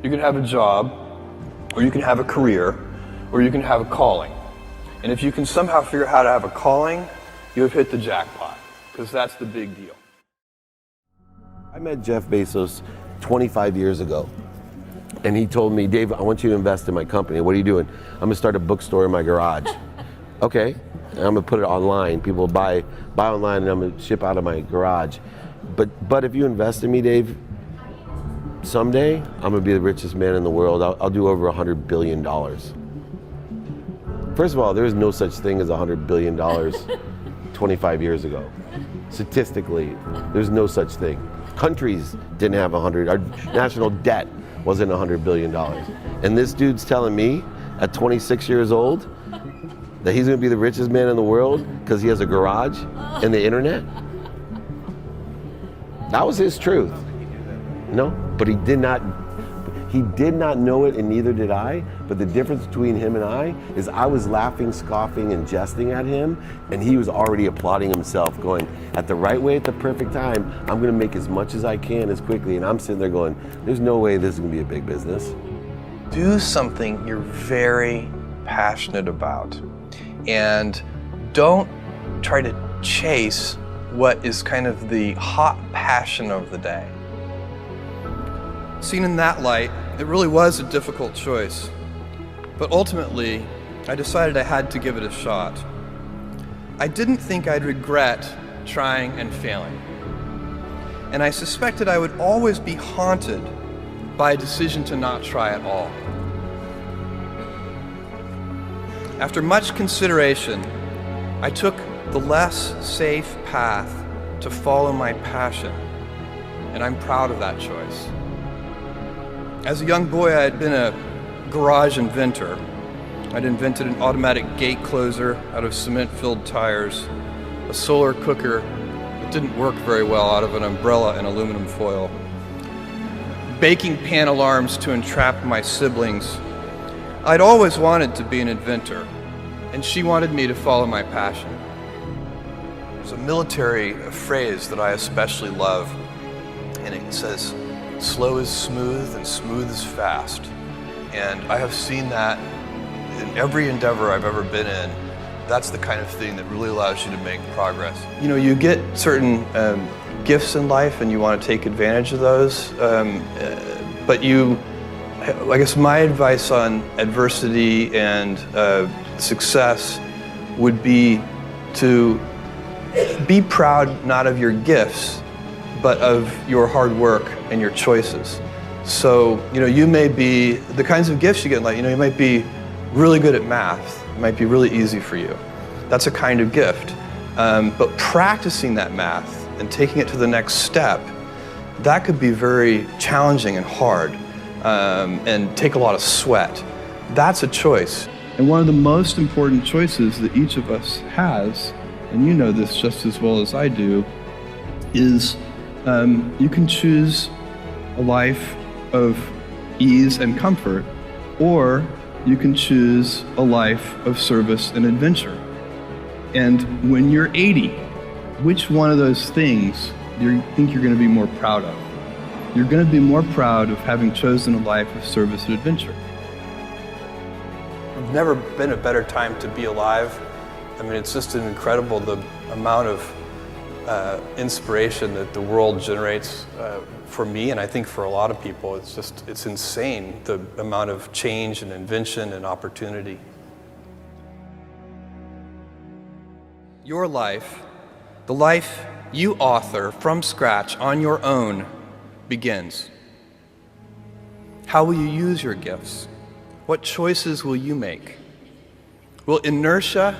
You can have a job, or you can have a career, or you can have a calling. And if you can somehow figure out how to have a calling, you have hit the jackpot, because that's the big deal. I met Jeff Bezos 25 years ago, and he told me, Dave, I want you to invest in my company. What are you doing? I'm gonna start a bookstore in my garage. Okay, and I'm gonna put it online. People buy online, and I'm gonna ship out of my garage. But if you invest in me, Dave, someday I'm gonna be the richest man in the world. I'll do over $100 billion. First of all, there is no such thing as $100 billion 25 years ago. Statistically, there's no such thing. Countries didn't have 100, our national debt wasn't $100 billion. And this dude's telling me at 26 years old that he's gonna be the richest man in the world because he has a garage and the internet? That was his truth. No, but he did not know it, and neither did I. But the difference between him and I is I was laughing, scoffing, and jesting at him, and he was already applauding himself, going, at the right way, at the perfect time, I'm gonna make as much as I can as quickly. And I'm sitting there going, there's no way this is gonna be a big business. Do something you're very passionate about, and don't try to chase what is kind of the hot passion of the day. Seen in that light, it really was a difficult choice. But ultimately, I decided I had to give it a shot. I didn't think I'd regret trying and failing. And I suspected I would always be haunted by a decision to not try at all. After much consideration, I took the less safe path to follow my passion, and I'm proud of that choice. As a young boy, I had been a garage inventor. I'd invented an automatic gate closer out of cement-filled tires, a solar cooker that didn't work very well out of an umbrella and aluminum foil, baking pan alarms to entrap my siblings. I'd always wanted to be an inventor, and she wanted me to follow my passion. There's a military phrase that I especially love, and it says, slow is smooth and smooth is fast. And I have seen that in every endeavor I've ever been in. That's the kind of thing that really allows you to make progress. You know, you get certain gifts in life and you want to take advantage of those, but I guess my advice on adversity and success would be to be proud not of your gifts, but of your hard work and your choices. So, you know, you may be, the kinds of gifts you get in life, you know, you might be really good at math. It might be really easy for you. That's a kind of gift. But practicing that math and taking it to the next step, that could be very challenging and hard and take a lot of sweat. That's a choice. And one of the most important choices that each of us has, and you know this just as well as I do, is you can choose a life of ease and comfort, or you can choose a life of service and adventure. And when you're 80, which one of those things do you think you're going to be more proud of? You're going to be more proud of having chosen a life of service and adventure. There's never been a better time to be alive. I mean, it's just incredible the amount of inspiration that the world generates for me, and I think for a lot of people. It's insane, the amount of change and invention and opportunity. Your life, the life you author from scratch on your own, begins. How will you use your gifts? What choices will you make? Will inertia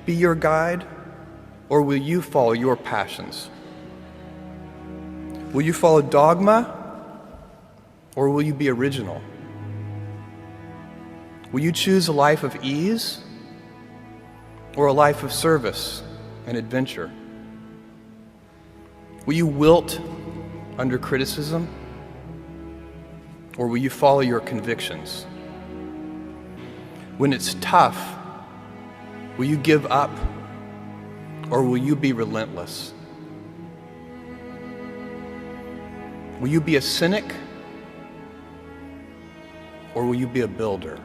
be your guide, or will you follow your passions? Will you follow dogma, or will you be original? Will you choose a life of ease, or a life of service and adventure? Will you wilt under criticism, or will you follow your convictions? When it's tough, will you give up, or will you be relentless? Will you be a cynic, or will you be a builder?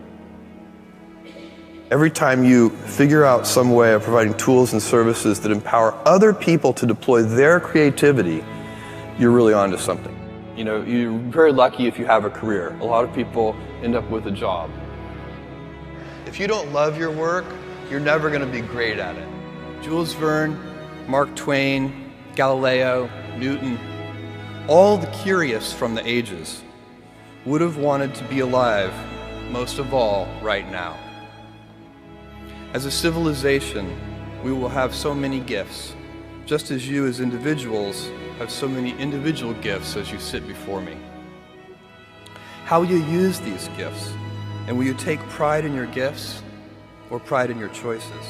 Every time you figure out some way of providing tools and services that empower other people to deploy their creativity, you're really onto something. You know, you're very lucky if you have a career. A lot of people end up with a job. If you don't love your work, you're never going to be great at it. Jules Verne, Mark Twain, Galileo, Newton, all the curious from the ages would have wanted to be alive, most of all, right now. As a civilization, we will have so many gifts, just as you as individuals have so many individual gifts as you sit before me. How will you use these gifts? And will you take pride in your gifts or pride in your choices?